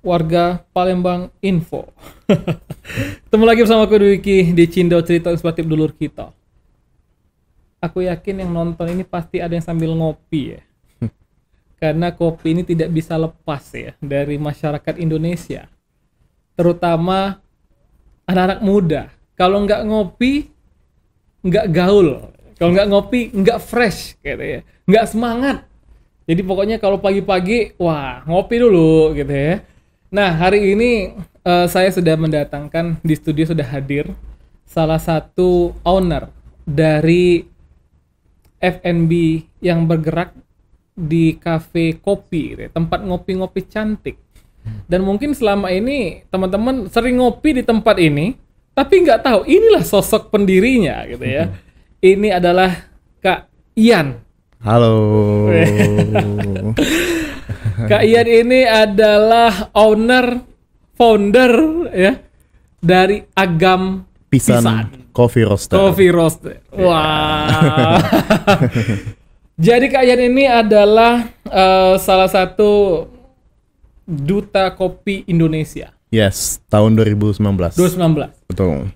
warga Palembang Info. Ketemu lagi bersama aku Dwiki di Cindo Cerita Inspiratif Dulur Kita. Aku yakin yang nonton ini pasti ada yang sambil ngopi ya. Karena kopi ini tidak bisa lepas ya dari masyarakat Indonesia. Terutama anak-anak muda. Kalau nggak ngopi, nggak gaul. Kalau nggak ngopi, nggak fresh gitu ya. Nggak semangat. Jadi pokoknya kalau pagi-pagi, wah ngopi dulu gitu ya. Nah hari ini saya sudah mendatangkan, di studio sudah hadir salah satu owner dari F&B yang bergerak di kafe kopi gitu ya. Tempat ngopi-ngopi cantik. Dan mungkin selama ini teman-teman sering ngopi di tempat ini, tapi nggak tahu inilah sosok pendirinya gitu ya. Ini adalah Kak Ian. Halo. Kak Ian ini adalah founder ya dari Agam Pisan Coffee Roaster. Coffee Roaster. Wah. Jadi Kak Ian ini adalah salah satu duta kopi Indonesia. Yes, tahun 2019. 2019. Betul.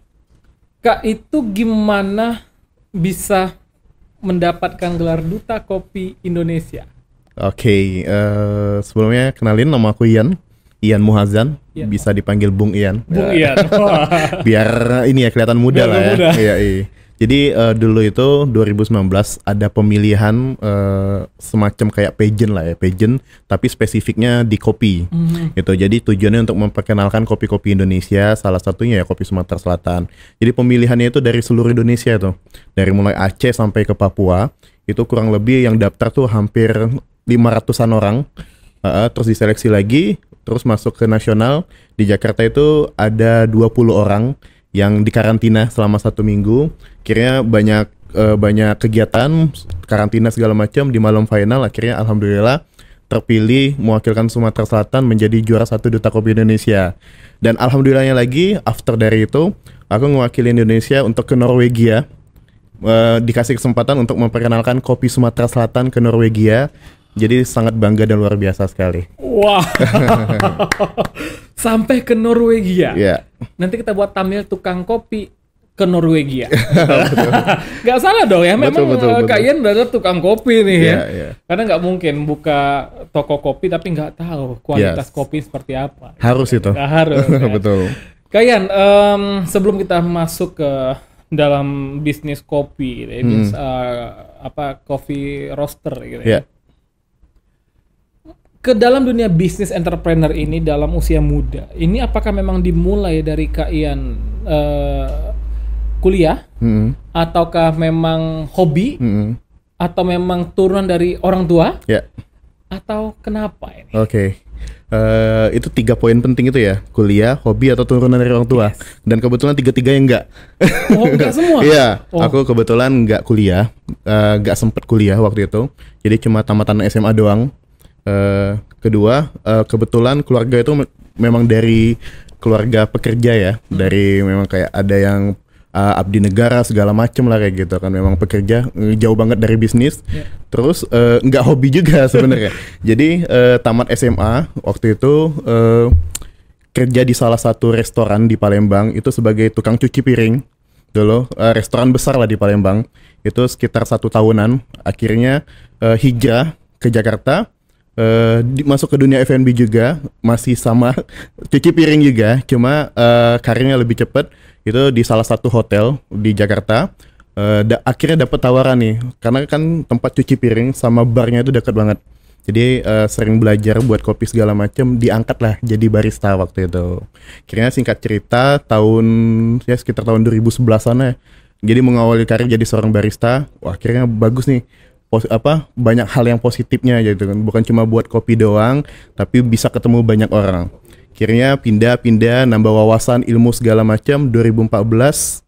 Kak, itu gimana bisa mendapatkan gelar duta kopi Indonesia? Oke, sebelumnya kenalin, nama aku Ian Muhazan, Ian. bisa dipanggil Bung Ian. Bung Ian. Biar ini ya kelihatan muda Biar lah ya. muda. Iya. Jadi dulu itu 2019 ada pemilihan semacam kayak pageant lah ya, pageant tapi spesifiknya di kopi. Gitu. Jadi tujuannya untuk memperkenalkan kopi-kopi Indonesia, salah satunya ya kopi Sumatera Selatan. Jadi pemilihannya itu dari seluruh Indonesia tuh. Dari mulai Aceh sampai ke Papua. Itu kurang lebih yang daftar tuh hampir 500-an orang. Terus diseleksi lagi, terus masuk ke nasional. Di Jakarta itu ada 20 orang yang dikarantina selama 1 minggu. Akhirnya banyak kegiatan, karantina segala macam. Di malam final akhirnya alhamdulillah terpilih mewakilkan Sumatera Selatan menjadi juara 1 Duta Kopi Indonesia. Dan alhamdulillahnya lagi, after dari itu aku mewakili Indonesia untuk ke Norwegia. Dikasih kesempatan untuk memperkenalkan kopi Sumatera Selatan ke Norwegia. Jadi sangat bangga dan luar biasa sekali. Wah. Sampai ke Norwegia. Iya. Nanti kita buat thumbnail tukang kopi ke Norwegia. Nggak salah dong ya. Memang Betul. Kak Ian adalah tukang kopi nih ya. Iya. Karena nggak mungkin buka toko kopi tapi nggak tahu kualitas kopi seperti apa. Harus itu. Nggak harus. Ya. Betul. Kak Ian, sebelum kita masuk ke dalam bisnis kopi, coffee roaster gitu ya. Iya. Ke dalam dunia bisnis entrepreneur ini dalam usia muda, ini apakah memang dimulai dari Kak Ian kuliah, ataukah memang hobi, atau memang turunan dari orang tua, atau kenapa ini? Oke. Itu 3 poin penting itu ya, kuliah, hobi, atau turunan dari orang tua. Dan kebetulan 3-3-nya enggak. Oh, enggak semua? Iya, aku kebetulan enggak kuliah, enggak sempet kuliah waktu itu. Jadi cuma tamatan SMA doang. Kedua, kebetulan keluarga itu memang dari keluarga pekerja ya, dari memang kayak ada yang abdi negara segala macem lah kayak gitu kan, memang pekerja, jauh banget dari bisnis. Terus nggak hobi juga sebenarnya. Jadi tamat SMA waktu itu kerja di salah satu restoran di Palembang itu sebagai tukang cuci piring dulu, restoran besar lah di Palembang. Itu sekitar 1 tahunan. Akhirnya hijrah ke Jakarta. Masuk ke dunia F&B juga, masih sama cuci piring juga, cuma karirnya lebih cepat. Itu di salah satu hotel di Jakarta. Akhirnya dapat tawaran nih, karena kan tempat cuci piring sama barnya itu dekat banget. Jadi sering belajar buat kopi segala macam, diangkat lah jadi barista waktu itu. Akhirnya singkat cerita sekitar tahun 2011-an ya. Jadi mengawali karir jadi seorang barista. Wah, akhirnya bagus nih. Banyak hal yang positifnya gitu kan, bukan cuma buat kopi doang tapi bisa ketemu banyak orang. Akhirnya pindah nambah wawasan, ilmu segala macam. 2014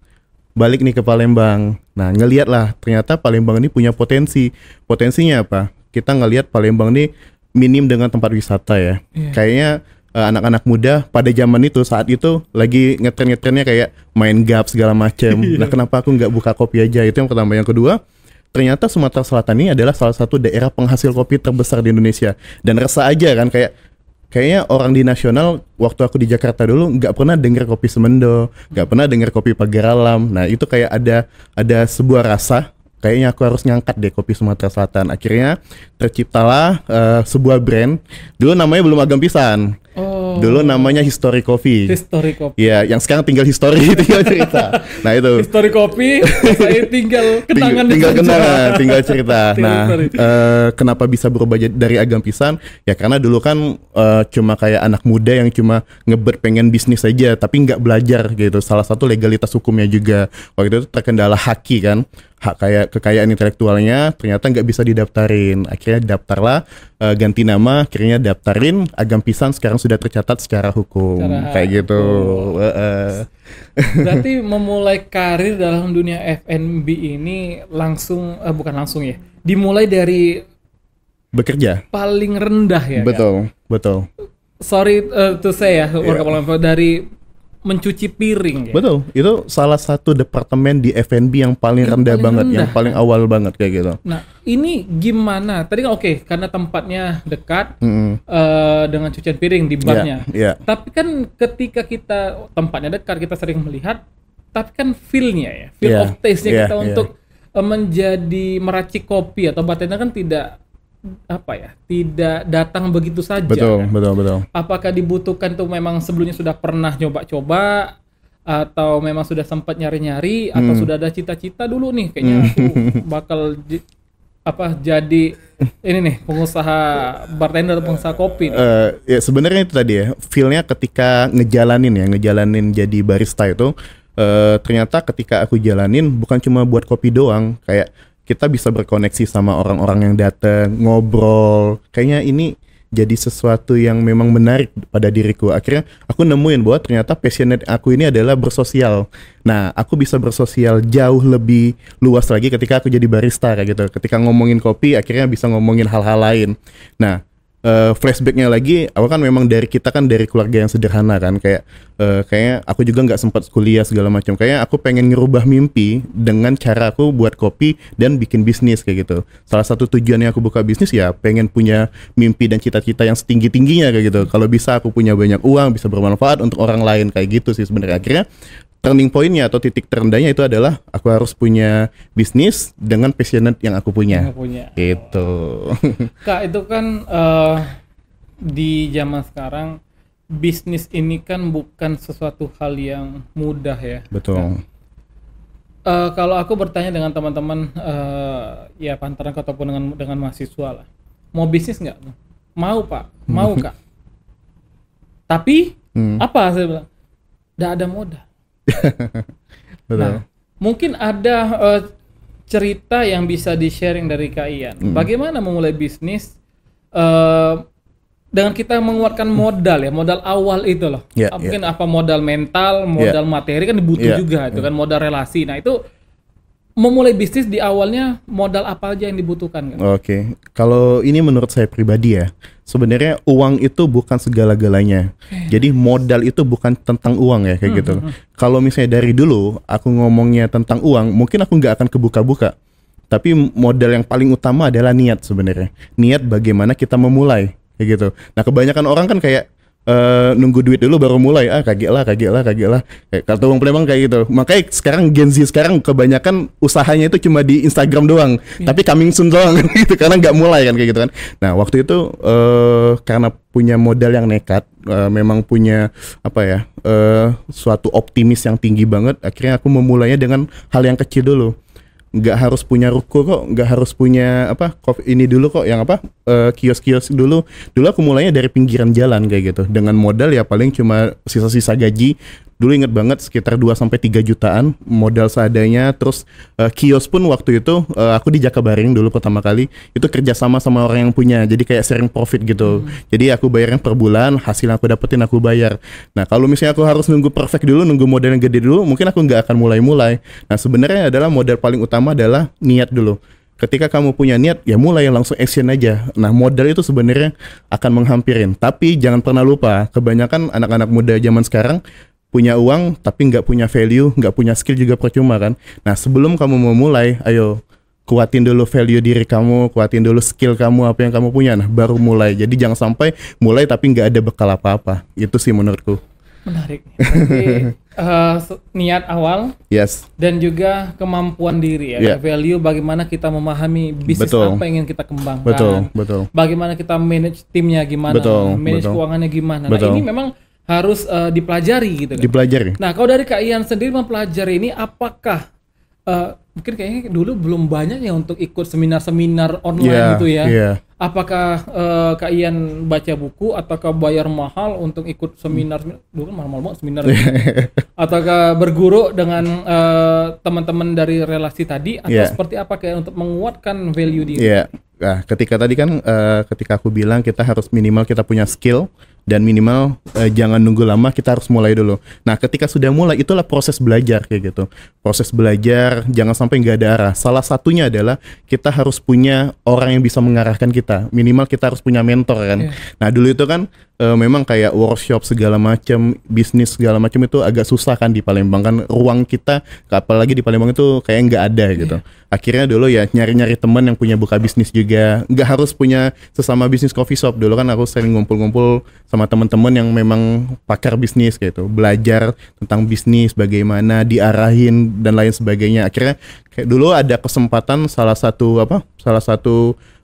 balik nih ke Palembang. Nah, ngelihat lah ternyata Palembang ini punya potensinya apa, kita ngelihat Palembang ini minim dengan tempat wisata ya. Kayaknya anak-anak muda pada zaman itu, saat itu lagi ngetren-ngetrennya kayak main gap segala macam. Nah, kenapa aku nggak buka kopi aja? Itu yang pertama. Yang kedua, ternyata Sumatera Selatan ini adalah salah satu daerah penghasil kopi terbesar di Indonesia. Dan resah aja kan, kayak kayaknya orang di nasional waktu aku di Jakarta dulu nggak pernah dengar kopi Semendo, nggak pernah dengar kopi Pagar Alam. Nah itu kayak ada sebuah rasa kayaknya aku harus ngangkat deh kopi Sumatera Selatan. Akhirnya terciptalah sebuah brand. Dulu namanya belum Agam Pisan. Oh. Dulu namanya History Coffee. History Kopi. Ya, yang sekarang tinggal history, tinggal cerita. Nah itu. History Kopi, saya tinggal kenangan tinggal saja. kenangan, tinggal cerita. Nah, History. kenapa bisa berubah dari Agam Pisan? Ya karena dulu kan cuma kayak anak muda yang cuma ngebet pengen bisnis aja, tapi nggak belajar gitu. Salah satu legalitas hukumnya juga waktu itu terkendala haki kan, hak kayak kekayaan intelektualnya ternyata nggak bisa didaftarin. Akhirnya daftarlah, ganti nama, akhirnya daftarin Agam Pisan, sekarang sudah tercatat secara hukum kayak gitu. Berarti memulai karir dalam dunia F&B ini langsung bukan langsung ya, dimulai dari Bekerja. paling rendah ya. Betul, betul. Sorry to say ya, dari mencuci piring ya. Betul, itu salah satu departemen di F&B yang paling rendah paling banget, rendah. yang paling awal banget kayak gitu. Nah, ini gimana? Tadi kan oke, karena tempatnya dekat dengan cucian piring di barnya. Iya. Tapi kan ketika kita tempatnya dekat, kita sering melihat, tapi kan feel-nya ya, feel Iya, of taste-nya iya, kita iya. untuk menjadi meracik kopi atau bartender kan tidak tidak datang begitu saja. Betul, kan? betul. Apakah dibutuhkan tuh memang sebelumnya sudah pernah coba-coba atau memang sudah sempat nyari-nyari atau sudah ada cita-cita dulu nih kayaknya aku bakal jadi ini nih pengusaha bartender, pengusaha kopi nih. Ya sebenarnya itu tadi ya, feel-nya ketika ngejalanin jadi barista itu ternyata ketika aku jalanin bukan cuma buat kopi doang, kayak kita bisa berkoneksi sama orang-orang yang datang, ngobrol. Kayaknya ini jadi sesuatu yang memang menarik pada diriku. Akhirnya aku nemuin bahwa ternyata passionate aku ini adalah bersosial. Nah, aku bisa bersosial jauh lebih luas lagi ketika aku jadi barista kayak gitu. Ketika ngomongin kopi, akhirnya bisa ngomongin hal-hal lain. Nah, flashbacknya lagi, aku kan memang kita kan dari keluarga yang sederhana kan, kayaknya aku juga nggak sempat kuliah segala macam. Kayaknya aku pengen ngerubah mimpi dengan cara aku buat kopi dan bikin bisnis kayak gitu. Salah satu tujuannya aku buka bisnis ya pengen punya mimpi dan cita-cita yang setinggi-tingginya kayak gitu. Kalau bisa aku punya banyak uang, bisa bermanfaat untuk orang lain kayak gitu sih sebenarnya. Akhirnya turning point-nya atau titik terendahnya itu adalah aku harus punya bisnis dengan passionate yang aku punya. Gitu. Kak, itu kan di zaman sekarang bisnis ini kan bukan sesuatu hal yang mudah ya. Betul. Kalau aku bertanya dengan teman-teman ya pantaran ataupun dengan mahasiswa lah, mau bisnis nggak? Mau Pak, mau Kak. Tapi apa saya bilang? Nggak ada modal. Betul. Nah, mungkin ada cerita yang bisa di-sharing dari Kak Ian. Bagaimana memulai bisnis dengan kita mengeluarkan modal ya, modal awal itu loh. Mungkin apa modal mental, modal materi kan dibutuh juga itu kan, modal relasi. Nah, itu memulai bisnis di awalnya modal apa aja yang dibutuhkan kan? Oke. Kalau ini menurut saya pribadi ya, sebenarnya uang itu bukan segala-galanya. Jadi modal itu bukan tentang uang ya kayak gitu. Kalau misalnya dari dulu aku ngomongnya tentang uang, mungkin aku nggak akan kebuka-buka. Tapi modal yang paling utama adalah niat sebenarnya. Niat bagaimana kita memulai kayak gitu. Nah, kebanyakan orang kan kayak nunggu duit dulu baru mulai, kaget lah kayak kata orang Palembang kayak gitu. Makanya sekarang Gen Z sekarang kebanyakan usahanya itu cuma di Instagram doang, tapi coming soon doang gitu, karena nggak mulai kan kayak gitu kan. Nah, waktu itu karena punya modal yang nekat, memang punya suatu optimis yang tinggi banget, akhirnya aku memulainya dengan hal yang kecil dulu. Nggak harus punya ruko kok, nggak harus punya ini dulu kok, yang kios-kios dulu aku mulainya dari pinggiran jalan kayak gitu, dengan modal ya paling cuma sisa-sisa gaji. Dulu inget banget sekitar 2-3 jutaan modal seadanya. Terus kios pun waktu itu aku di Jakabaring dulu pertama kali itu kerjasama sama orang yang punya, jadi kayak sharing profit gitu. Jadi aku bayarnya per bulan, hasil yang aku dapetin aku bayar. Nah, kalau misalnya aku harus nunggu perfect dulu, nunggu modal yang gede dulu, mungkin aku nggak akan mulai. Nah, sebenarnya adalah modal paling utama adalah niat dulu. Ketika kamu punya niat, ya mulai langsung action aja. Nah, modal itu sebenarnya akan menghampirin. Tapi jangan pernah lupa, kebanyakan anak-anak muda zaman sekarang punya uang tapi nggak punya value, nggak punya skill juga percuma kan. Nah, sebelum kamu memulai, ayo kuatin dulu value diri kamu, kuatin dulu skill kamu, apa yang kamu punya, nah baru mulai. Jadi jangan sampai mulai tapi nggak ada bekal apa-apa. Itu sih menurutku. Menarik. Berarti niat awal Yes. dan juga kemampuan diri ya. Yeah. Value bagaimana kita memahami bisnis Betul. apa yang ingin kita kembangkan. Betul. Bagaimana kita manage timnya gimana, manage keuangannya gimana. Nah, ini memang harus dipelajari gitu kan. Dipelajari. Nah, kalau dari Kak Ian sendiri mempelajari ini, apakah mungkin kayaknya dulu belum banyak ya untuk ikut seminar-seminar online gitu ya. Yeah. Apakah Kak Ian baca buku ataukah bayar mahal untuk ikut seminar? Dulu kan mahal-mahal banget seminar. Ataukah berguru dengan teman-teman dari relasi tadi atau seperti apa kayak untuk menguatkan value diri? Iya. Nah, ketika tadi kan ketika aku bilang kita harus minimal kita punya skill dan minimal jangan nunggu lama, kita harus mulai dulu. Nah, ketika sudah mulai itulah proses belajar kayak gitu. Proses belajar jangan sampai nggak ada arah. Salah satunya adalah kita harus punya orang yang bisa mengarahkan kita. Minimal kita harus punya mentor kan. Nah, dulu itu kan memang kayak workshop segala macam, bisnis segala macam itu agak susah kan di Palembang kan, ruang kita apalagi di Palembang itu kayak nggak ada gitu. Akhirnya dulu ya nyari-nyari teman yang punya buka bisnis juga. Nggak harus punya sesama bisnis coffee shop. Dulu kan aku sering ngumpul-ngumpul sama teman-teman yang memang pakar bisnis kayak gitu, belajar tentang bisnis, bagaimana diarahin dan lain sebagainya. Akhirnya kayak dulu ada kesempatan salah satu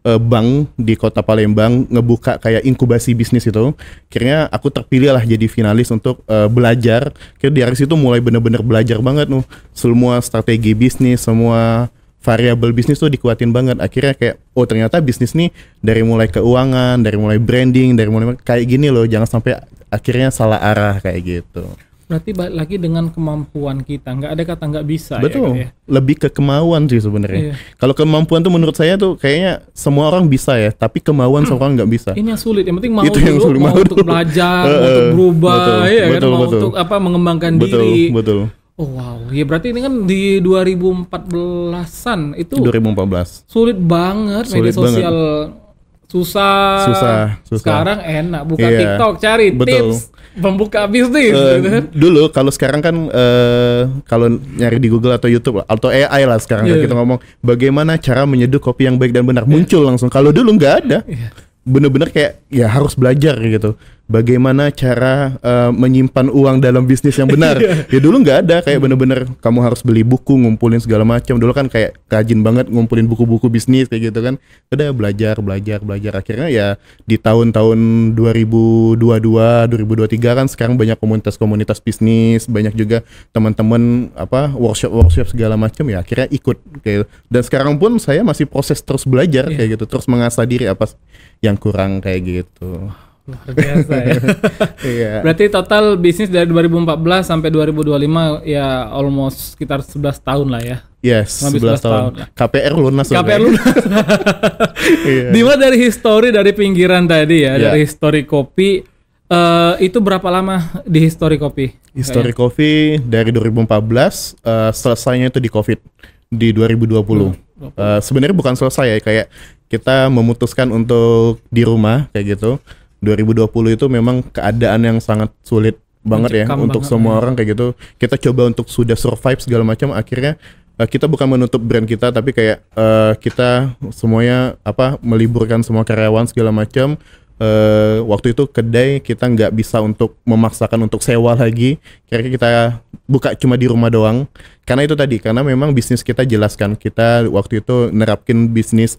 bank di kota Palembang ngebuka kayak inkubasi bisnis itu. Akhirnya aku terpilih lah jadi finalis untuk belajar. Akhirnya dari situ mulai bener-bener belajar banget semua strategi bisnis, semua variabel bisnis tuh dikuatin banget. Akhirnya kayak ternyata bisnis nih dari mulai keuangan, dari mulai branding, dari mulai kayak gini loh, jangan sampai akhirnya salah arah kayak gitu. Berarti balik lagi dengan kemampuan kita, nggak ada kata nggak bisa. Betul. Ya? Lebih ke kemauan sih sebenarnya. Kalau kemampuan tuh menurut saya tuh kayaknya semua orang bisa ya, tapi kemauan semua orang nggak bisa. Ini yang sulit, yang penting mau itu yang sulit, mau untuk belajar, mau untuk berubah, betul. untuk mengembangkan diri. Betul. Oh wow, ya berarti ini kan di 2014-an itu 2014. Sulit banget media sosial banget. Susah. Sekarang enak buka TikTok cari tips membuka bisnis gitu kan. Dulu kalau sekarang kan kalau nyari di Google atau YouTube atau AI lah sekarang kan kita ngomong bagaimana cara menyeduh kopi yang baik dan benar, muncul langsung. Kalau dulu nggak ada. Bener-bener kayak ya harus belajar gitu. Bagaimana cara menyimpan uang dalam bisnis yang benar. Ya dulu nggak ada, kayak bener-bener kamu harus beli buku, ngumpulin segala macam. Dulu kan kayak rajin banget ngumpulin buku-buku bisnis kayak gitu kan. Udah belajar. Akhirnya ya di tahun-tahun 2022, 2023 kan sekarang banyak komunitas-komunitas bisnis, banyak juga teman-teman workshop segala macam ya. Akhirnya ikut kayak. Dan sekarang pun saya masih proses terus belajar kayak gitu, terus mengasah diri apa yang kurang kayak gitu. Luar biasa ya. Berarti total bisnis dari 2014 sampai 2025 ya almost sekitar 11 tahun lah ya. Yes, 11 tahun. KPR lunas. Dimana dari history dari pinggiran tadi ya, dari history kopi itu berapa lama di history kopi? History kopi dari 2014 selesainya itu di Covid di 2020. Sebenarnya bukan selesai ya, kayak kita memutuskan untuk di rumah kayak gitu. 2020 itu memang keadaan yang sangat sulit banget ya untuk semua orang kayak gitu. Kita coba untuk sudah survive segala macam, akhirnya kita bukan menutup brand kita, tapi kayak kita semuanya meliburkan semua karyawan segala macam. Waktu itu kedai kita nggak bisa untuk memaksakan untuk sewa lagi, kira-kira kita buka cuma di rumah doang. Karena itu tadi, karena memang bisnis kita jelaskan, kita waktu itu nerapkin bisnis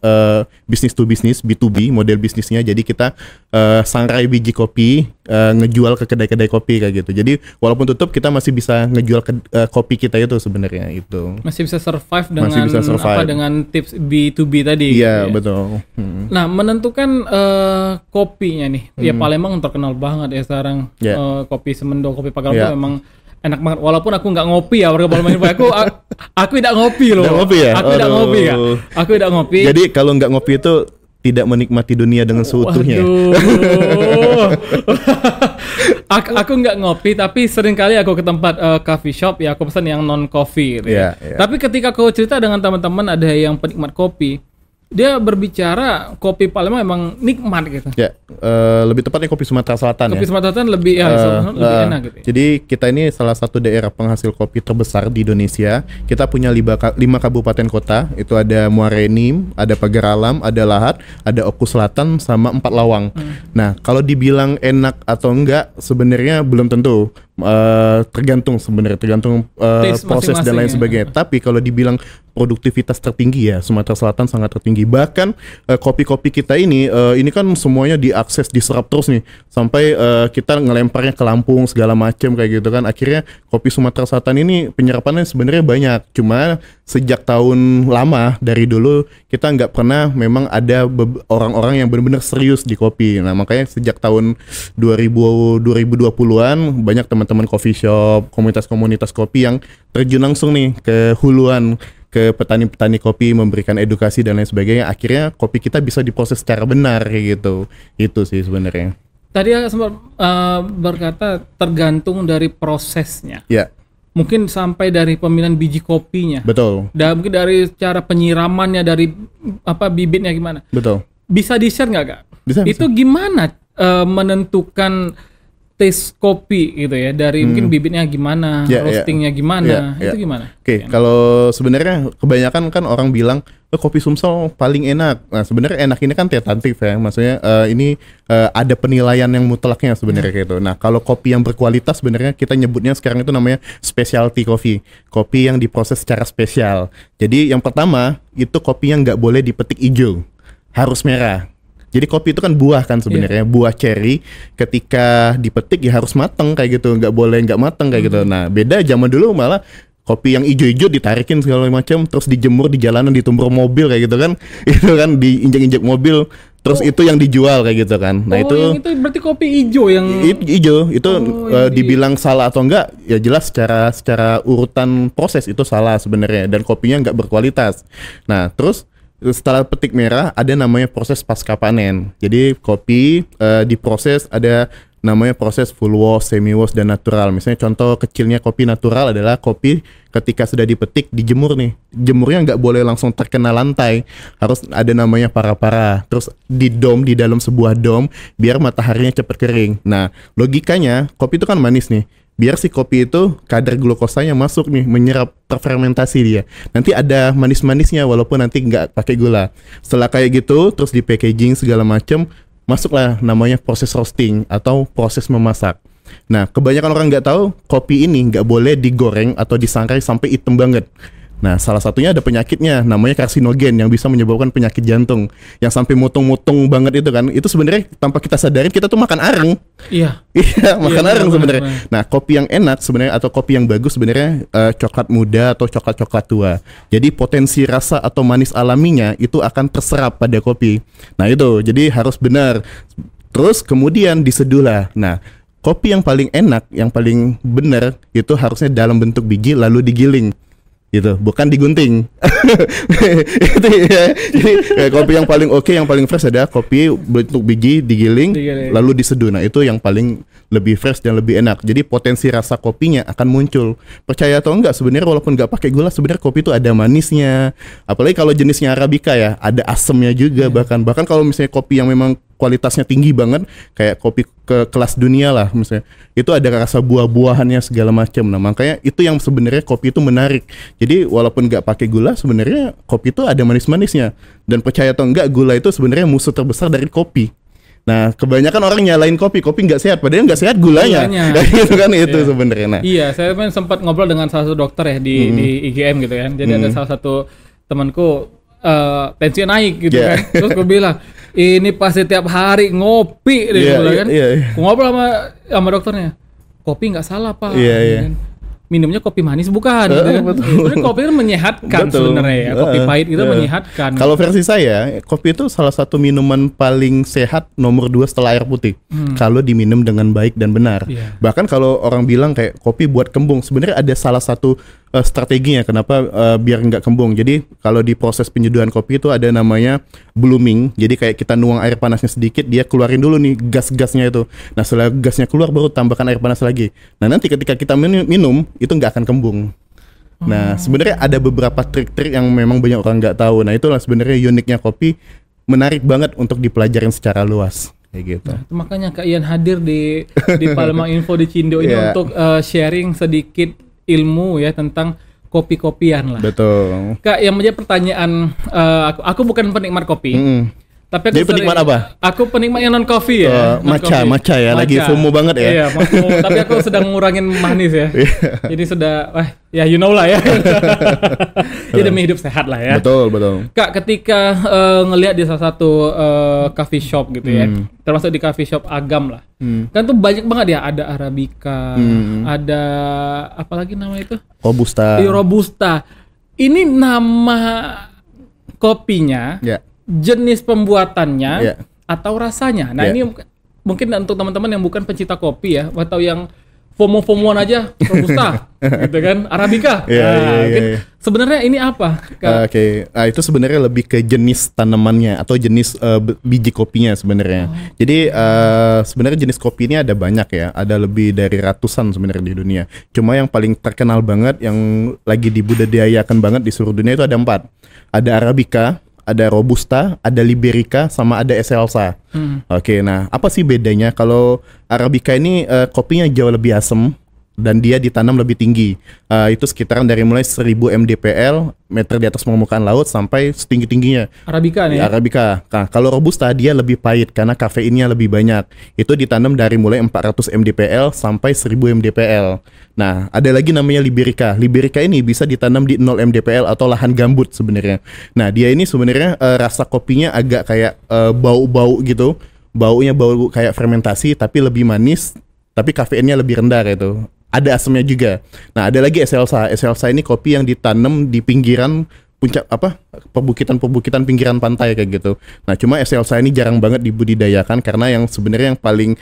to bisnis, B2B model bisnisnya. Jadi kita sangrai biji kopi, ngejual ke kedai-kedai kopi kayak gitu. Jadi walaupun tutup kita masih bisa ngejual kopi kita itu sebenarnya itu. Masih bisa survive dengan tips B2B tadi. Iya, betul. Nah, menentukan kopinya nih. Ya Palembang terkenal banget ya sekarang. Kopi Semendo, kopi Pagar itu memang enak banget. Walaupun aku nggak ngopi ya warga Palembang. Aku tidak ngopi loh. Aku tidak ngopi. Jadi kalau nggak ngopi itu tidak menikmati dunia dengan seutuhnya. Aku nggak ngopi, tapi sering kali aku ke tempat coffee shop ya aku pesan yang non coffee gitu. Tapi ketika aku cerita dengan teman-teman ada yang penikmat kopi, dia berbicara kopi Palembang emang nikmat gitu. Ya, lebih tepatnya kopi Sumatera Selatan Kopi ya. Sumatera Selatan lebih lebih enak gitu. Ya. Jadi kita ini salah satu daerah penghasil kopi terbesar di Indonesia. Kita punya 5 kabupaten kota. Itu ada Muara Enim, ada Pagar Alam, ada Lahat, ada Oku Selatan, sama 4 Lawang. Nah, kalau dibilang enak atau enggak, sebenarnya belum tentu. Tergantung proses dan lain sebagainya. Tapi kalau dibilang produktivitas tertinggi ya, Sumatera Selatan sangat tertinggi. Bahkan kopi-kopi kita ini kan semuanya diakses, diserap terus nih, sampai kita ngelemparnya ke Lampung segala macam kayak gitu kan. Akhirnya kopi Sumatera Selatan ini penyerapannya sebenarnya banyak. Cuma sejak tahun lama dari dulu kita nggak pernah memang ada orang-orang yang benar-benar serius di kopi. Nah makanya sejak tahun 2020-an banyak teman-teman coffee shop, komunitas-komunitas kopi yang terjun langsung nih ke huluan, ke petani-petani kopi, memberikan edukasi dan lain sebagainya. Akhirnya kopi kita bisa diproses secara benar kayak gitu. Itu sih sebenarnya. Tadi sempat berkata tergantung dari prosesnya. Ya. Mungkin sampai dari pemilihan biji kopinya. Betul. Dan mungkin dari cara penyiramannya, dari bibitnya gimana. Betul. Bisa di-share nggak, Kak? Bisa. Itu gimana menentukan taste kopi gitu ya, dari mungkin bibitnya gimana, roastingnya gimana, itu gimana? Oke, kalau sebenarnya kebanyakan kan orang bilang kopi Sumsel paling enak. Nah sebenarnya enak ini kan tentatif ya, maksudnya ini ada penilaian yang mutlaknya sebenarnya kayak gitu. Nah kalau kopi yang berkualitas sebenarnya kita nyebutnya sekarang itu namanya specialty coffee, kopi yang diproses secara spesial. Jadi yang pertama itu kopi yang nggak boleh dipetik hijau, harus merah. Jadi kopi itu kan buah kan sebenarnya, buah cherry. Ketika dipetik ya harus matang kayak gitu, nggak boleh nggak matang kayak gitu. Nah beda zaman dulu malah kopi yang ijo-ijo ditarikin segala macam, terus dijemur di jalanan, ditumbur mobil kayak gitu kan, itu kan diinjek-injek mobil, terus itu yang dijual kayak gitu kan. Nah yang itu berarti kopi ijo yang ijo itu dibilang salah atau enggak ya jelas secara urutan proses itu salah sebenarnya, dan kopinya nggak berkualitas. Nah terus setelah petik merah ada namanya proses pasca panen. Jadi kopi diproses, ada namanya proses full wash, semi wash, dan natural. Misalnya contoh kecilnya kopi natural adalah kopi ketika sudah dipetik dijemur nih. Jemurnya nggak boleh langsung terkena lantai, harus ada namanya para-para. Terus di dalam sebuah dom biar mataharinya cepat kering. Nah logikanya kopi itu kan manis nih. Biar si kopi itu kadar glukosanya masuk nih, menyerap, terfermentasi dia. Nanti ada manis-manisnya walaupun nanti nggak pakai gula. Setelah kayak gitu, terus di packaging segala macam, masuklah namanya proses roasting atau proses memasak. Nah, kebanyakan orang nggak tahu kopi ini nggak boleh digoreng atau disangrai sampai hitam banget. Nah, salah satunya ada penyakitnya, namanya karsinogen yang bisa menyebabkan penyakit jantung. Yang sampai motong-motong banget itu kan, itu sebenarnya tanpa kita sadarin kita tuh makan areng. Iya. Iya, makan areng sebenarnya. Nah, kopi yang enak sebenarnya atau kopi yang bagus sebenarnya coklat muda atau coklat tua. Jadi potensi rasa atau manis alaminya itu akan terserap pada kopi. Nah, itu jadi harus benar. Terus kemudian diseduh lah. Nah, kopi yang paling enak, yang paling benar itu harusnya dalam bentuk biji lalu digiling. Gitu, bukan digunting. Itu ya. Jadi kopi yang paling oke, yang paling fresh ada kopi bentuk biji digiling lalu diseduh. Nah, itu yang paling lebih fresh dan lebih enak. Jadi potensi rasa kopinya akan muncul. Percaya atau enggak sebenarnya walaupun enggak pakai gula sebenarnya kopi itu ada manisnya. Apalagi kalau jenisnya Arabica ya, ada asemnya juga bahkan kalau misalnya kopi yang memang kualitasnya tinggi banget kayak kopi ke kelas dunia lah misalnya, itu ada rasa buah-buahannya segala macam. Nah makanya itu yang sebenarnya kopi itu menarik. Jadi walaupun nggak pakai gula sebenarnya kopi itu ada manis-manisnya, dan percaya atau enggak gula itu sebenarnya musuh terbesar dari kopi. Nah kebanyakan orang nyalain kopi nggak sehat, padahal nggak sehat gulanya. Gitu kan itu sebenarnya. Nah, iya, saya kan sempat ngobrol dengan salah satu dokter ya di IGM gitu kan. Jadi ada salah satu temanku tensinya naik gitu kan. Terus gue bilang, ini pasti tiap hari ngopi deh kan. Ngobrol sama dokternya. Kopi nggak salah, Pak. Kan? Minumnya kopi manis bukan gitu kan. Sebenarnya kopi itu menyehatkan sebenarnya ya. Kopi pahit itu menyehatkan. Kalau versi saya, kopi itu salah satu minuman paling sehat nomor 2 setelah air putih. Kalau diminum dengan baik dan benar. Bahkan kalau orang bilang kayak kopi buat kembung, sebenarnya ada salah satu strateginya kenapa biar nggak kembung. Jadi kalau di proses penyeduhan kopi itu ada namanya blooming. Jadi kayak kita nuang air panasnya sedikit, dia keluarin dulu nih gas-gasnya itu. Nah setelah gasnya keluar baru tambahkan air panas lagi. Nah nanti ketika kita minum itu nggak akan kembung. Nah, sebenarnya ada beberapa trik-trik yang memang banyak orang nggak tahu. Nah, itulah sebenarnya uniknya kopi, menarik banget untuk dipelajarin secara luas kayak gitu. Nah, itu makanya Kak Ian hadir di Palembang Info di Cindo ini Iya. untuk sharing sedikit ilmu ya tentang kopi-kopian lah. Betul. Kak, yang menjadi pertanyaan, aku bukan penikmat kopi. Tapi aku Jadi penikmat apa? Aku penikmat yang non coffee ya. Matcha ya, lagi FOMO banget ya. Iya, tapi aku sedang ngurangin manis ya. Jadi sudah, ya you know lah ya. Ya demi hidup sehat lah ya. Betul. Kak, ketika ngelihat di salah satu coffee shop gitu ya, termasuk di coffee shop Agam lah, kan tuh banyak banget ya, ada Arabica, ada apa lagi nama itu? Robusta. Iya, Robusta. Ini nama kopinya, jenis pembuatannya, atau rasanya. Nah ini mungkin untuk teman-teman yang bukan pencinta kopi ya, atau yang FOMO-FOMOan aja, Robusta, gitu kan, Arabica. Sebenarnya ini apa? Oke. Nah, itu sebenarnya lebih ke jenis tanamannya atau jenis biji kopinya sebenarnya. Jadi sebenarnya jenis kopi ini ada banyak ya, ada lebih dari ratusan sebenarnya di dunia. Cuma yang paling terkenal banget, yang lagi dibudidayakan banget di seluruh dunia itu ada 4. Ada Arabica, ada Robusta, ada Liberica, sama ada Excelsa. Oke, nah apa sih bedanya? Kalau Arabica ini kopinya jauh lebih asam dan dia ditanam lebih tinggi. Itu sekitaran dari mulai 1000 mdpl, meter di atas permukaan laut, sampai setinggi-tingginya. Arabica nih. Arabica. Nah, kalau Robusta dia lebih pahit karena kafeinnya lebih banyak. Itu ditanam dari mulai 400 mdpl sampai 1000 mdpl. Nah, ada lagi namanya Liberica. Liberica ini bisa ditanam di 0 mdpl atau lahan gambut sebenarnya. Nah, dia ini sebenarnya rasa kopinya agak kayak bau-bau gitu. Baunya bau kayak fermentasi tapi lebih manis, tapi kafeinnya lebih rendah gitu. Ada asamnya juga. Nah, ada lagi Excelsa. Excelsa ini kopi yang ditanam di pinggiran puncak perbukitan pinggiran pantai kayak gitu. Nah, cuma Excelsa ini jarang banget dibudidayakan karena yang sebenarnya yang paling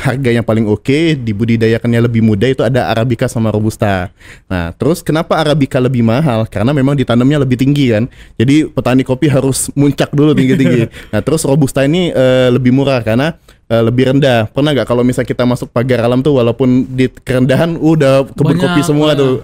harga yang paling oke dibudidayakannya lebih mudah itu ada Arabica sama Robusta. Nah, terus kenapa Arabica lebih mahal? Karena memang ditanamnya lebih tinggi kan. Jadi petani kopi harus muncak dulu tinggi-tinggi. Nah, terus Robusta ini lebih murah karena lebih rendah. Pernah nggak kalau misalnya kita masuk pagar alam tuh, walaupun di kerendahan udah kebun kopi semua tuh.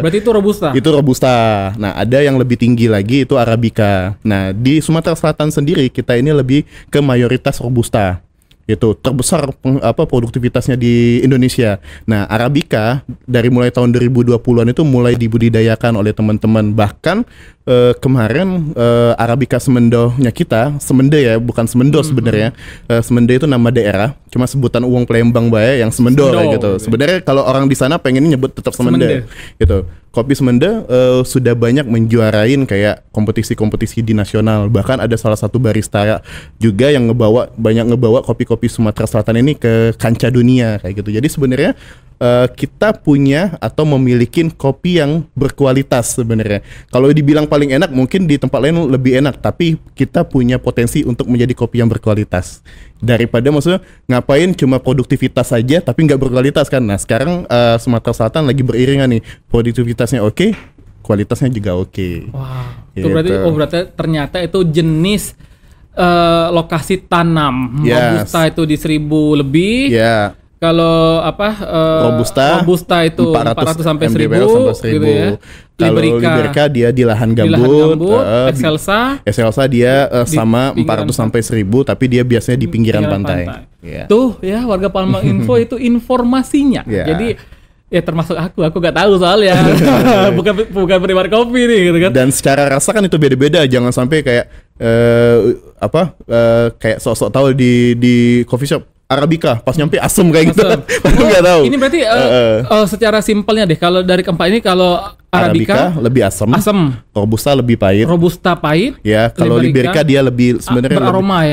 Berarti itu Robusta? Itu Robusta. Nah, ada yang lebih tinggi lagi itu Arabica. Nah, di Sumatera Selatan sendiri kita ini lebih ke mayoritas Robusta. Itu terbesar produktivitasnya di Indonesia. Nah, Arabica dari mulai tahun 2020-an itu mulai dibudidayakan oleh teman-teman. Bahkan kemarin Arabica semendonya kita, semende ya, bukan semendo sebenarnya. Semende itu nama daerah, cuma sebutan uang Palembang bae yang semendo kayak gitu. Sebenarnya kalau orang di sana pengen nyebut tetap semende. Gitu. Kopi Semende sudah banyak menjuarain kayak kompetisi-kompetisi di nasional. Bahkan ada salah satu barista juga yang banyak ngebawa kopi-kopi Sumatera Selatan ini ke kancah dunia kayak gitu. Jadi sebenarnya kita punya atau memiliki kopi yang berkualitas sebenarnya. Kalau dibilang paling enak mungkin di tempat lain lebih enak, tapi kita punya potensi untuk menjadi kopi yang berkualitas. Daripada maksudnya ngapain cuma produktivitas saja tapi nggak berkualitas kan. Nah, sekarang Sumatera Selatan lagi beriringan nih, produktivitasnya oke, kualitasnya juga oke. Wah, gitu. itu berarti ternyata itu jenis lokasi tanam. Robusta itu di 1000 lebih. Kalau Robusta itu 400 sampai 1000 gitu ya. Kalau Liberica dia di lahan gambut. Excelsa dia sama 400 sampai 1000 tapi dia biasanya di pinggiran pantai. Tuh ya, warga Palembang Info itu informasinya. Jadi ya termasuk aku nggak tahu soalnya. bukan penikmat kopi nih gitu kan. Dan secara rasa kan itu beda-beda, jangan sampai kayak kayak sok-sok tahu di coffee shop Arabica pas nyampe asem kayak gitu. Nggak tahu. Ini berarti secara simpelnya deh, kalau dari keempat ini, kalau Arabica lebih asam, Robusta lebih pahit. Ya, kalau Liberica dia lebih sebenarnya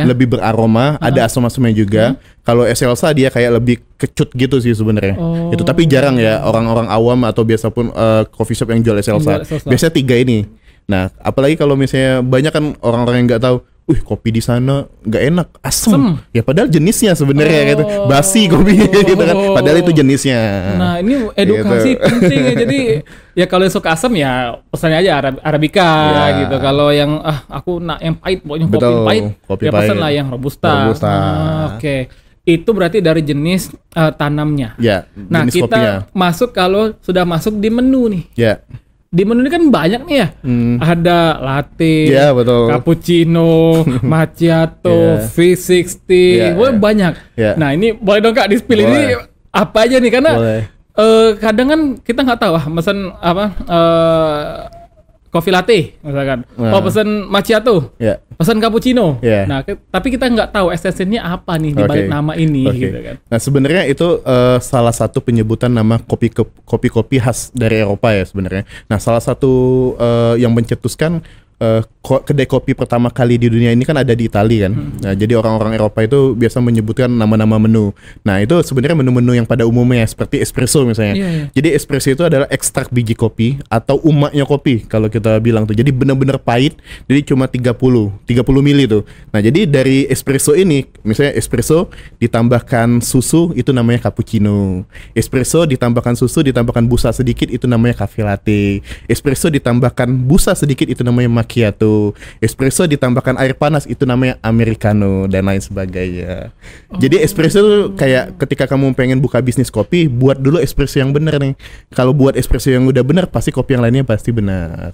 lebih beraroma, ada asam-asamnya juga. Kalau Excelsa dia kayak lebih kecut gitu sih sebenarnya. Itu tapi jarang ya orang-orang awam atau biasa pun coffee shop yang jual Excelsa. Biasanya 3 ini. Nah, apalagi kalau misalnya banyak kan orang-orang yang nggak tahu, kopi di sana nggak enak, asam. Ya padahal jenisnya sebenarnya gitu, basi kopinya gitu kan. Padahal itu jenisnya. Nah, ini edukasi penting ya. Jadi ya kalau yang suka asam ya pesannya aja Arabica gitu. Kalau yang aku yang pahit, pokoknya kopi pahit, ya pesan lah yang Robusta. Oke. Itu berarti dari jenis tanamnya. Ya. Nah, kita kopinya masuk, kalau sudah masuk di menu nih. Ya. di menu ini kan banyak nih ya. Ada latte, Iya, betul. cappuccino, macchiato, Iya. V60, Iya, wah iya. banyak. Iya. Nah ini boleh dong Kak di-spill ini Boleh. apa aja nih karena Boleh. kadang kan kita nggak tahu mesen apa coffee latte misalkan, Nah. pesen macchiato, Ya. pesan cappuccino. Iya. Nah, tapi kita nggak tahu esensinya apa nih di balik Oke. nama ini Oke. gitu kan. Nah sebenarnya itu salah satu penyebutan nama kopi-kopi khas dari Eropa ya sebenarnya. Nah salah satu yang mencetuskan kedai kopi pertama kali di dunia ini kan ada di Italia kan. Nah jadi orang-orang Eropa itu biasa menyebutkan nama-nama menu. Nah itu sebenarnya menu-menu yang pada umumnya seperti espresso misalnya. Iya, iya. Jadi espresso itu adalah ekstrak biji kopi atau umaknya kopi kalau kita bilang tuh. Jadi benar-benar pahit. Jadi cuma 30 mili tuh. Nah, jadi dari espresso ini, misalnya espresso ditambahkan susu itu namanya cappuccino. Espresso ditambahkan susu ditambahkan busa sedikit itu namanya cafe latte. Espresso ditambahkan busa sedikit itu namanya macchiato. Espresso ditambahkan air panas itu namanya americano dan lain sebagainya. Jadi espresso tuh kayak ketika kamu pengen buka bisnis kopi, buat dulu espresso yang benar nih. Kalau buat espresso yang udah benar, pasti kopi yang lainnya pasti benar.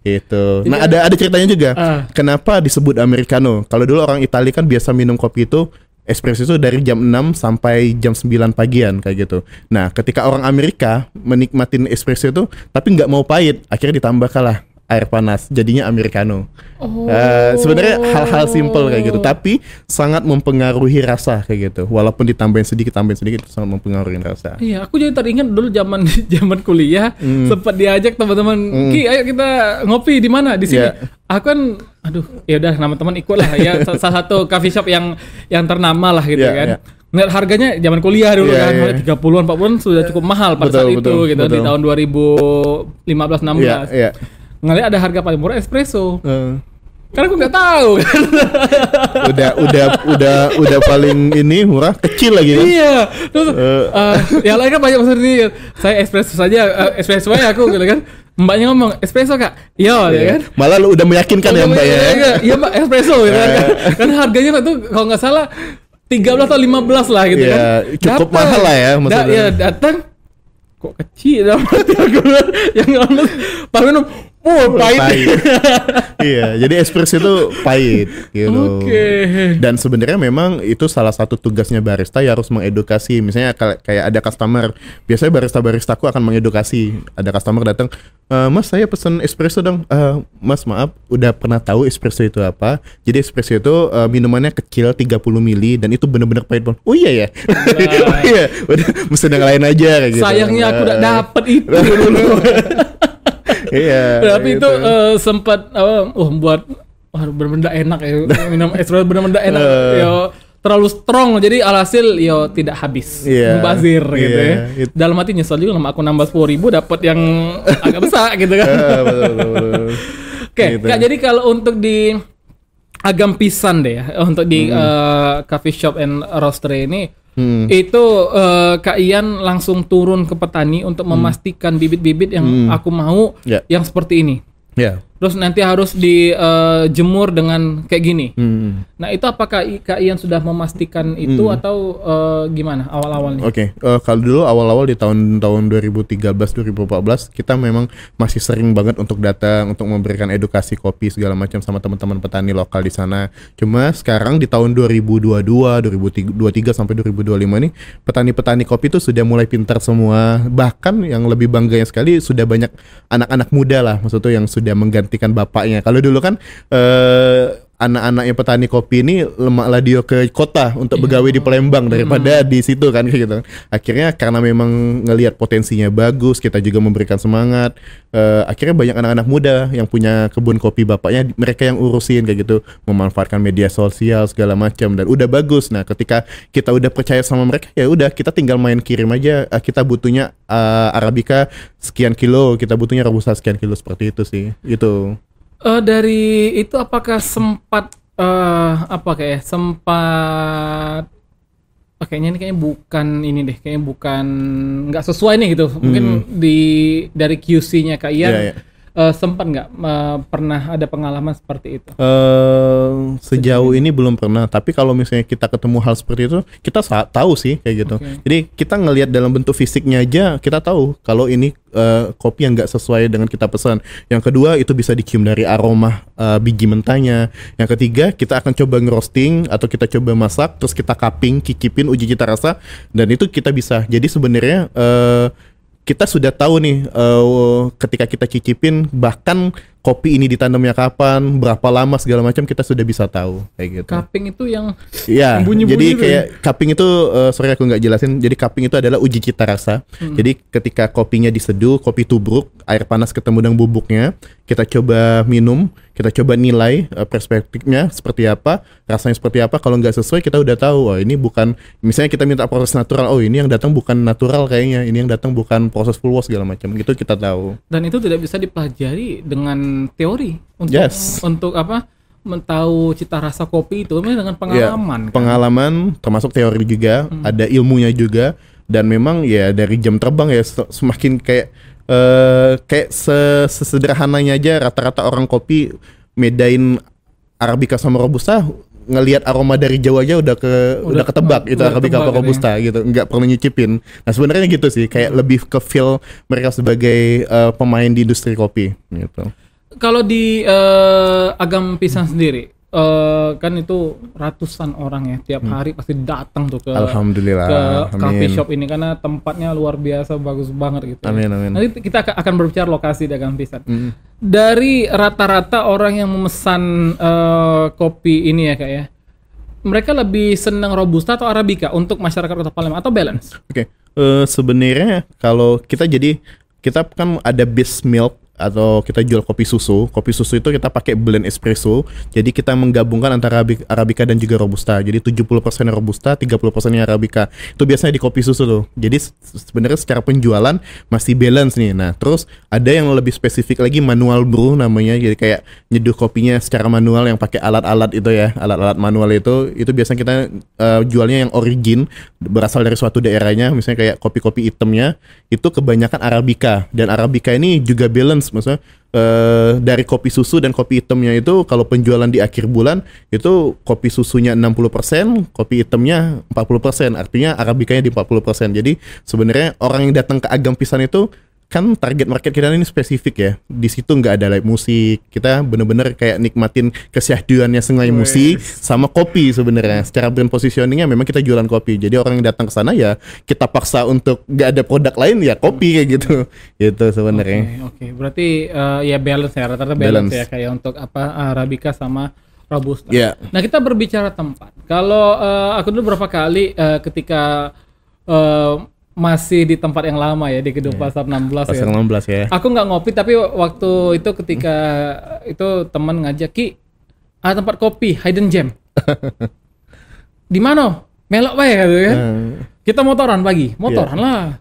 Itu. Nah, ada ceritanya juga. Kenapa disebut americano? Kalau dulu orang Italia kan biasa minum kopi itu espresso itu dari jam 6 sampai jam 9 pagian kayak gitu. Nah, ketika orang Amerika menikmatin espresso itu tapi nggak mau pahit, akhirnya ditambahkanlah air panas, jadinya americano. Sebenarnya hal-hal simple kayak gitu, tapi sangat mempengaruhi rasa kayak gitu. Walaupun ditambahin sedikit itu sangat mempengaruhi rasa. Iya, aku jadi teringat dulu zaman kuliah sempat diajak teman-teman, Ki, ayo kita ngopi di mana? Di sini. Iya. Aku kan, aduh, ya udah teman-teman ikut lah ya salah satu coffee shop yang ternama lah gitu Iya, kan. iya. Ngeliat harganya zaman kuliah dulu Iya, kan, iya. 30-an, 40-an sudah cukup mahal pada saat itu gitu di betul. tahun 2015-16. Iya. Ngeliat ada harga paling murah espresso. Eh, Karena aku nggak tahu kan. udah paling ini murah kecil lagi kan. Iya. Terus yang lain kan banyak pesan ini. Saya espresso saja, espresso aja aku gitu kan. Mbaknya ngomong espresso Kak. Iya, ya kan. Malah lu udah meyakinkan ya Mbak ya. Iya Mbak, espresso gitu kan. Karena harganya tuh kalau nggak salah 13 atau 15 lah gitu Iya, kan. cukup mahal lah ya maksudnya. Ya datang kok kecil dalam hati aku yang ngeles pas minum pahit. Iya, jadi espresso itu pahit gitu. Oke. Dan sebenarnya memang itu salah satu tugasnya barista ya, harus mengedukasi. Misalnya kayak ada customer, biasanya barista-baristaku akan mengedukasi. Ada customer datang, Mas saya pesen espresso dong. Mas maaf, udah pernah tahu espresso itu apa? Jadi espresso itu minumannya kecil 30 mili dan itu benar-benar pahit banget. Oh iya ya. Oh iya, udah mesen yang lain aja kayak gitu. Sayangnya aku udah dapet itu dulu. Iya. Tapi itu sempat buat benar-benar enak ya, minum espresso benar-benar enak. Yo terlalu strong jadi alhasil yo tidak habis, membazir gitu ya. Dalam hati nyesel juga aku nambah 10.000 dapat yang agak besar gitu kan. Betul. Oke, Kak, jadi kalau untuk di Agam Pisan deh ya, untuk di coffee shop and roastery ini itu Kak Ian langsung turun ke petani untuk memastikan bibit-bibit yang aku mau yang seperti ini. Ya. Terus nanti harus dijemur dengan kayak gini. Nah itu apakah Kak Ian sudah memastikan itu atau gimana awal-awalnya? Oke, kalau dulu awal-awal di tahun 2013-2014 kita memang masih sering banget untuk datang untuk memberikan edukasi kopi segala macam sama teman-teman petani lokal di sana. Cuma sekarang di tahun 2022, 2023 sampai 2025 ini petani-petani kopi itu sudah mulai pintar semua. Bahkan yang lebih bangganya sekali sudah banyak anak-anak muda lah, maksudnya yang sudah menggantikan bapaknya. Kalau dulu kan anak-anaknya petani kopi ini lemaklah dia ke kota untuk begawe di Palembang daripada di situ kan kayak gitu. Akhirnya karena memang ngelihat potensinya bagus, kita juga memberikan semangat. Akhirnya banyak anak-anak muda yang punya kebun kopi bapaknya, mereka yang urusin kayak gitu, memanfaatkan media sosial segala macam dan udah bagus. Nah, ketika kita udah percaya sama mereka, ya udah kita tinggal main kirim aja. Kita butuhnya Arabica sekian kilo, kita butuhnya Robusta sekian kilo, seperti itu sih. Gitu. Dari itu apakah sempat sempat kayaknya ini kayaknya bukan ini deh, kayaknya bukan nggak sesuai nih gitu. Mungkin dari QC-nya Kak Ian sempat nggak pernah ada pengalaman seperti itu? Sejauh ini belum pernah, tapi kalau misalnya kita ketemu hal seperti itu, kita tahu sih kayak gitu. Oke. Jadi kita ngelihat dalam bentuk fisiknya aja, kita tahu kalau ini kopi yang nggak sesuai dengan kita pesan. Yang kedua, itu bisa dicium dari aroma biji mentahnya. Yang ketiga, kita akan coba ngerosting atau kita coba masak, terus kita cupping, cicipin, uji cita rasa, dan itu kita bisa. Jadi sebenarnya kita sudah tahu nih ketika kita cicipin, bahkan kopi ini ditanamnya kapan, berapa lama, segala macam kita sudah bisa tahu kayak gitu. Cupping itu yang Iya, bunyi-bunyi jadi itu kayak cupping itu sorry aku nggak jelasin. Jadi cupping itu adalah uji cita rasa. Jadi ketika kopinya diseduh, kopi tubruk, air panas ketemu dengan bubuknya, kita coba minum, kita coba nilai perspektifnya seperti apa, rasanya seperti apa. Kalau nggak sesuai kita udah tahu, oh ini bukan, misalnya kita minta proses natural, oh ini yang datang bukan natural kayaknya, ini yang datang bukan proses full wash segala macam. Gitu kita tahu. Dan itu tidak bisa dipelajari dengan teori untuk Yes. untuk apa? Tahu cita rasa kopi itu memang dengan pengalaman. Ya, pengalaman termasuk teori juga, ada ilmunya juga, dan memang ya dari jam terbang ya semakin kayak sesederhananya aja rata-rata orang kopi medain Arabica sama Robusta, ngelihat aroma dari jauh aja udah ketebak itu udah Arabica ketebak apa Robusta gitu, nggak perlu nyicipin. Nah sebenarnya gitu sih, kayak lebih ke feel mereka sebagai pemain di industri kopi gitu. Kalau di Agam Pisang sendiri, kan itu ratusan orang ya tiap hari pasti datang tuh ke Alhamdulillah, coffee amin. shop ini karena tempatnya luar biasa bagus banget gitu. Amin, amin. Nanti kita akan berbicara lokasi di Agam Pisang. Dari rata-rata orang yang memesan kopi ini ya kak ya, mereka lebih senang Robusta atau Arabica untuk masyarakat Kota Palembang atau balance? Oke, sebenarnya kalau kita kan ada base milk atau kita jual kopi susu. Kopi susu itu kita pakai blend espresso. Jadi kita menggabungkan antara Arabica dan juga Robusta. Jadi 70% Robusta, 30% Arabica. Itu biasanya di kopi susu tuh. Jadi sebenarnya secara penjualan masih balance nih. Nah, terus ada yang lebih spesifik lagi manual brew namanya. Jadi kayak nyeduh kopinya secara manual yang pakai alat-alat itu ya. Alat-alat manual itu biasanya kita jualnya yang origin, berasal dari suatu daerahnya. Misalnya kayak kopi-kopi hitamnya itu kebanyakan Arabica, dan Arabica ini juga balance. Maksudnya dari kopi susu dan kopi hitamnya itu kalau penjualan di akhir bulan itu kopi susunya 60%, kopi hitamnya 40%, artinya Arabicanya di 40%. Jadi sebenarnya orang yang datang ke Agam Pisang itu kan target market kita ini spesifik ya. Di situ nggak ada live musik. Kita bener-bener kayak nikmatin kesyahduannya sungai musik sama kopi sebenarnya. Secara brand positioningnya memang kita jualan kopi. Jadi orang yang datang ke sana ya kita paksa untuk nggak ada produk lain ya kopi kayak gitu. Gitu sebenarnya. Oke. Berarti ya balance ya, rata-rata balance ya kayak untuk Arabica sama Robusta. Yeah. Nah kita berbicara tempat. Kalau aku dulu berapa kali ketika masih di tempat yang lama ya di gedung Pasar 16 Pasar ya. 16 ya. Aku nggak ngopi tapi waktu itu ketika itu teman ngajak, Ki, ada tempat kopi Hidden Gem. Di mana? Melok wae gitu kan. Kita motoran pagi, motoran lah.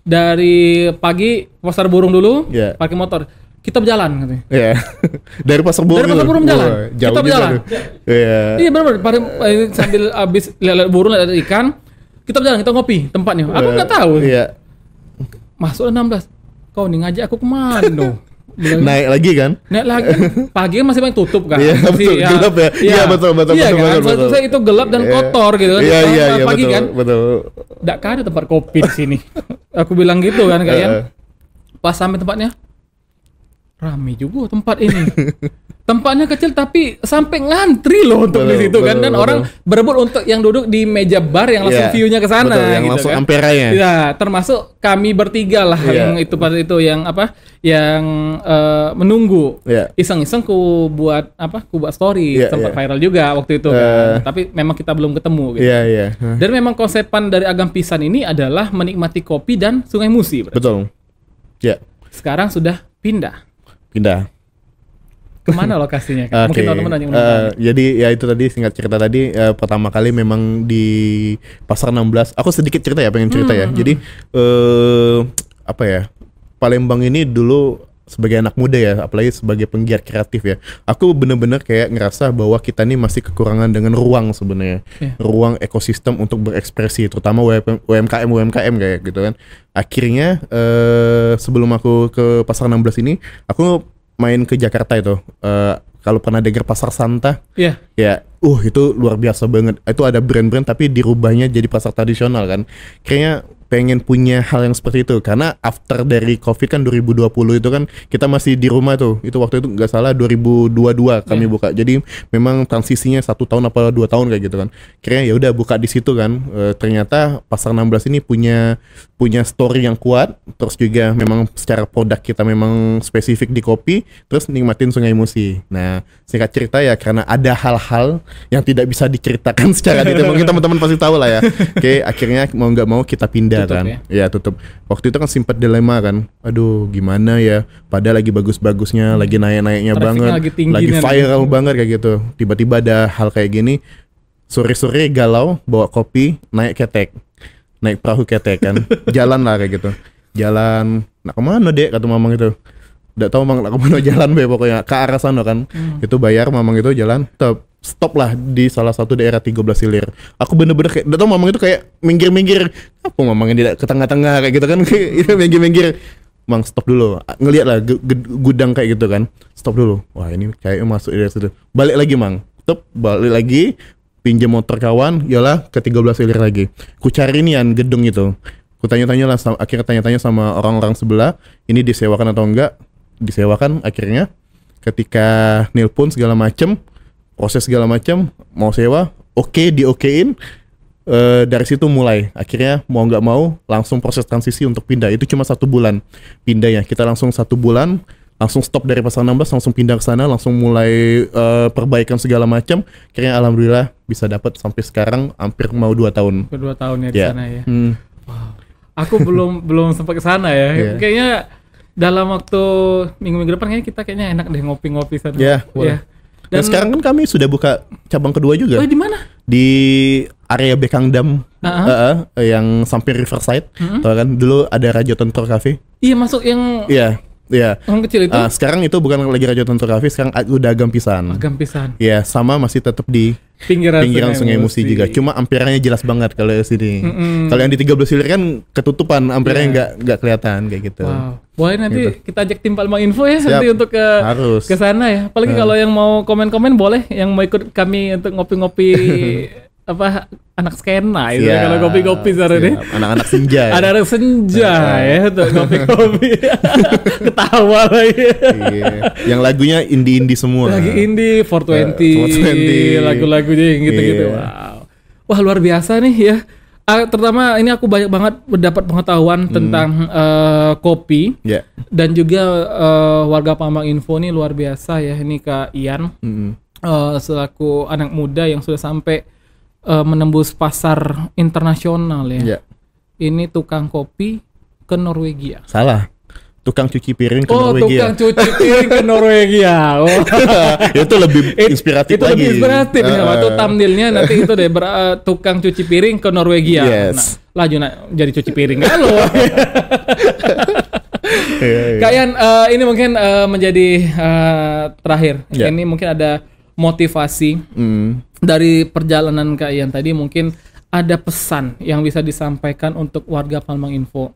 Dari pagi Pasar Burung dulu, pakai motor. Kita berjalan katanya. Iya. Dari Pasar Burung. Dari Pasar Burung jalan. Jauh Kita berjalan. Iya. Iya benar. Sambil habis lihat burung, lihat ikan, kita berjalan, kita ngopi tempatnya. Aku nggak tahu. Iya. Masuk 16. Kau nih ngajak aku kemana dong? Naik lagi kan? Naik lagi. Pagi kan masih banyak tutup kan? Iya, betul. Gelap ya? Iya, betul. Iya kan? Betul. Saya itu gelap dan kotor gitu kan. Iya, Pagi betul, kan? betul. Nggak ada tempat kopi di sini. Aku bilang gitu kan kayaknya. Pas sampai tempatnya, rame juga tempat ini. Tempatnya kecil tapi sampai ngantri loh untuk di situ kan, dan orang berebut untuk yang duduk di meja bar yang langsung view-nya ke sana yang gitu langsung kan. amperanya. Ya, termasuk kami bertiga lah yang itu pada itu yang menunggu. Iseng-iseng ku buat story, sempat viral juga waktu itu kan. Tapi memang kita belum ketemu gitu. Iya. Dan memang konsepan dari Agam Pisang ini adalah menikmati kopi dan Sungai Musi. Betul. Ya. Sekarang sudah pindah. Kemana lokasinya? Mungkin teman-teman nanya. Jadi ya itu tadi singkat cerita tadi pertama kali memang di Pasar 16. Aku sedikit cerita ya, pengen cerita ya. Jadi Palembang ini dulu sebagai anak muda ya, apalagi sebagai penggiat kreatif ya, aku bener-bener kayak ngerasa bahwa kita nih masih kekurangan dengan ruang sebenarnya, ruang ekosistem untuk berekspresi, terutama UMKM kayak gitu kan. Akhirnya sebelum aku ke Pasar 16 ini, aku main ke Jakarta itu, kalau pernah dengar Pasar Santa, Iya. ya, itu luar biasa banget. Itu ada brand-brand tapi dirubahnya jadi pasar tradisional kan. Kayaknya pengen punya hal yang seperti itu karena after dari COVID kan 2020 itu kan kita masih di rumah tuh. Itu waktu itu nggak salah 2022 kami buka. Jadi memang transisinya 1 tahun apa 2 tahun kayak gitu kan. Kayaknya ya udah buka di situ kan. Ternyata Pasar 16 ini punya story yang kuat. Terus juga memang secara produk kita memang spesifik di kopi. Terus nikmatin Sungai Musi. Nah, singkat cerita ya karena ada hal-hal yang tidak bisa diceritakan secara detail. Mungkin teman-teman pasti tahu lah ya. Oke, akhirnya mau nggak mau kita pindah Tutup kan. ya? Ya tutup. Waktu itu kan sempat dilema kan. Aduh, gimana ya? Padahal lagi bagus-bagusnya, lagi naik-naiknya Trafiknya banget, lagi tinggi lagi nih. viral banget kayak gitu. Tiba-tiba ada hal kayak gini. Sore-sore galau, bawa kopi, naik ketek. Naik perahu ketek kan. Jalan lah kayak gitu. Jalan, nak kemana dek? Kata mamang itu. Nggak tahu mang nak kemana jalan be pokoknya ke arah sana kan. Itu bayar mamang itu jalan. Stop lah di salah satu daerah 13 Ilir. Aku bener-bener kayak, nggak tahu mamang itu kayak minggir-minggir. Apa mamangnya tidak ke tengah-tengah kayak gitu kan. Itu minggir-minggir. Mang stop dulu. Ngeliat lah gudang kayak gitu kan. Stop dulu. Wah ini kayaknya masuk dari situ. Balik lagi mang. Stop, balik lagi. Pinjam motor kawan, yalah ke 13 Ilir lagi. Ku cari nian gedung itu. Ku tanya-tanya lah, akhirnya tanya-tanya sama orang-orang sebelah. Ini disewakan atau enggak? Disewakan akhirnya. Ketika nelpon segala macem, proses segala macam, mau sewa, oke, diokein. Dari situ mulai. Akhirnya mau nggak mau langsung proses transisi untuk pindah. Itu cuma 1 bulan pindahnya. Kita langsung 1 bulan langsung stop dari Pasar 16, langsung pindah ke sana, langsung mulai perbaikan segala macam. Akhirnya alhamdulillah bisa dapat sampai sekarang hampir mau 2 tahun. 2 tahun ya di sana ya. Wow. Aku belum sempat ke sana ya. Yeah. Kayaknya dalam waktu minggu-minggu depan kayaknya enak deh ngopi-ngopi sana. Ya, boleh. Dan sekarang kan kami sudah buka cabang kedua juga. di mana? Di area Bekangdam, yang samping Riverside. Tahu kan dulu ada Raja Tentor Cafe. Iya, masuk yang Iya. yang kecil itu. Sekarang itu bukan lagi Raja Tentor Cafe, sekarang udah Agam Pisan. Agam Pisan. Iya, sama masih tetap di Pinggiran Sungai Musi juga. Cuma ampernya jelas banget kalau di sini. Kalau yang di 13 Ilir kan ketutupan, ampernya nggak kelihatan kayak gitu. Wow. Boleh nanti Gitu. kita ajak tim Palma Info ya. Siap. Nanti untuk Harus. ke sana ya. Apalagi kalau yang mau komen-komen boleh, yang mau ikut kami untuk ngopi-ngopi apa anak skena itu ya, kalau kopi-kopi sana nih. Anak-anak senja. Ya. Ada anak senja ya untuk ngopi-ngopi. Ketawa lagi. Iya. Yang lagunya indie-indie semua. Lagi indie 420, 420. lagu-lagunya yang gitu-gitu. Iya. Wow. Wah, luar biasa nih ya. Terutama ini aku banyak banget mendapat pengetahuan tentang kopi. Ya. Dan juga warga Palembang Info nih luar biasa ya. Ini Kak Ian selaku anak muda yang sudah sampai menembus pasar internasional ya. Ini tukang kopi ke Norwegia. Salah. Tukang cuci piring ke Tukang Norwegia. cuci piring ke Norwegia. Oh. Itu lebih inspiratif Itu lagi. lebih inspiratif ya. Waktu thumbnailnya nanti itu deh tukang cuci piring ke Norwegia. Yes. Nah, laju jadi cuci piring halo. Kak Ian, ini mungkin menjadi terakhir. Ya. Ini mungkin ada motivasi dari perjalanan Kak Ian tadi. Mungkin ada pesan yang bisa disampaikan untuk warga Palembang Info.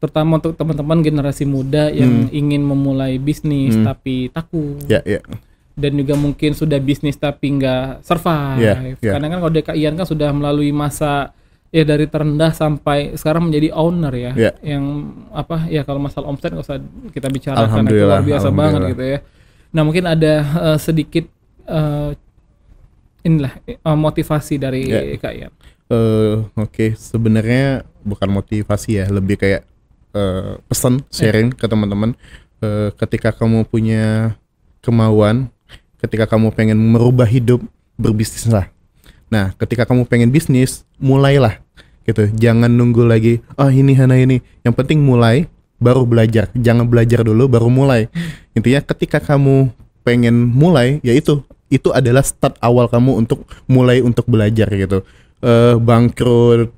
Terutama untuk teman-teman generasi muda yang ingin memulai bisnis tapi takut. Ya. Dan juga mungkin sudah bisnis tapi nggak survive. Ya. Karena kan kalau Kak Ian kan sudah melalui masa ya dari terendah sampai sekarang menjadi owner ya. Yang apa ya, kalau masalah omset nggak usah kita bicarakan, itu luar biasa banget gitu ya. Nah mungkin ada sedikit inilah motivasi dari Kak Ian. Oke. Sebenarnya bukan motivasi ya, lebih kayak pesan sharing ke teman-teman. Ketika kamu punya kemauan, ketika kamu pengen merubah hidup, berbisnislah. Nah, ketika kamu pengen bisnis, mulailah gitu. Jangan nunggu lagi, ini hana ini. Yang penting mulai, baru belajar. Jangan belajar dulu, baru mulai. Intinya ketika kamu pengen mulai, ya itu adalah start awal kamu untuk mulai untuk belajar gitu. Bangkrut,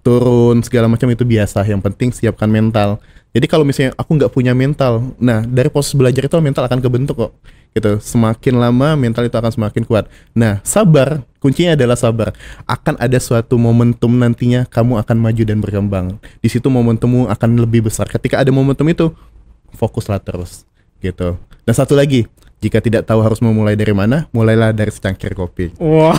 turun segala macam itu biasa. Yang penting siapkan mental. Jadi kalau misalnya aku nggak punya mental, nah dari proses belajar itu mental akan kebentuk kok gitu. Semakin lama mental itu akan semakin kuat. Nah sabar, kuncinya adalah sabar. Akan ada suatu momentum nantinya kamu akan maju dan berkembang. Di situ momentummu akan lebih besar. Ketika ada momentum itu, fokuslah terus gitu. Dan satu lagi, jika tidak tahu harus memulai dari mana, mulailah dari secangkir kopi. Wah,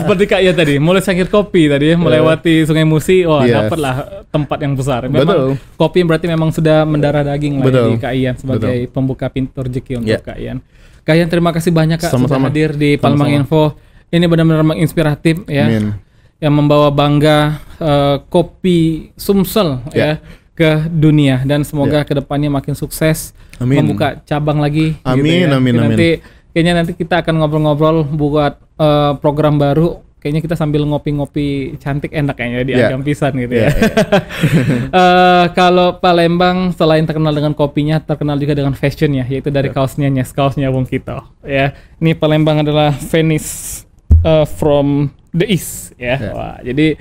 seperti Kak Ian tadi, mulai secangkir kopi tadi ya, melewati Sungai Musi, wah Yes. dapatlah tempat yang besar. Memang Betul. kopi berarti memang sudah mendarah daging lah ya Betul. di Kak Ian sebagai pembuka pintu rezeki untuk Ya. Kak Ian. Kak Ian, terima kasih banyak Kak sudah Sama-sama. hadir di Palembang Sama-sama. Info. Ini benar-benar menginspiratif ya. Amin. Yang membawa bangga kopi Sumsel ya ke dunia, dan semoga kedepannya makin sukses, Amin. membuka cabang lagi. Amin, gitu ya. amin, Nanti kayaknya nanti kita akan ngobrol-ngobrol buat program baru. Kayaknya kita sambil ngopi-ngopi cantik enak kayaknya di Ya. Agam Pisan gitu ya. Ya, Kalau Palembang selain terkenal dengan kopinya, terkenal juga dengan fashionnya, yaitu dari kaosnya kaosnya Wong Kito. Ya, ini Palembang adalah Venice from the East ya. Wah, jadi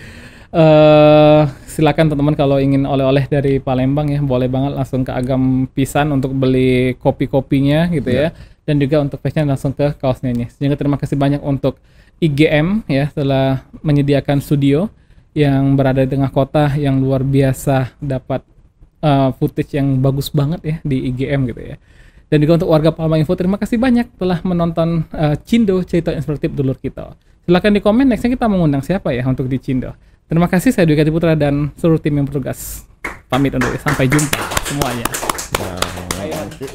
silakan teman-teman kalau ingin oleh-oleh dari Palembang ya, boleh banget langsung ke Agam Pisan untuk beli kopi-kopinya gitu ya. Dan juga untuk fashion langsung ke kaosnya. Sehingga terima kasih banyak untuk IGM ya, telah menyediakan studio yang berada di tengah kota yang luar biasa, dapat footage yang bagus banget ya di IGM gitu ya. Dan juga untuk warga Palembang Info, terima kasih banyak telah menonton Cindo, cerita inspiratif dulur kita. Silahkan di komen nextnya kita mengundang siapa ya untuk di Cindo. Terima kasih, saya Dwi Kati Putra dan seluruh tim yang bertugas. Pamit undur, sampai jumpa semuanya.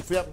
Siap.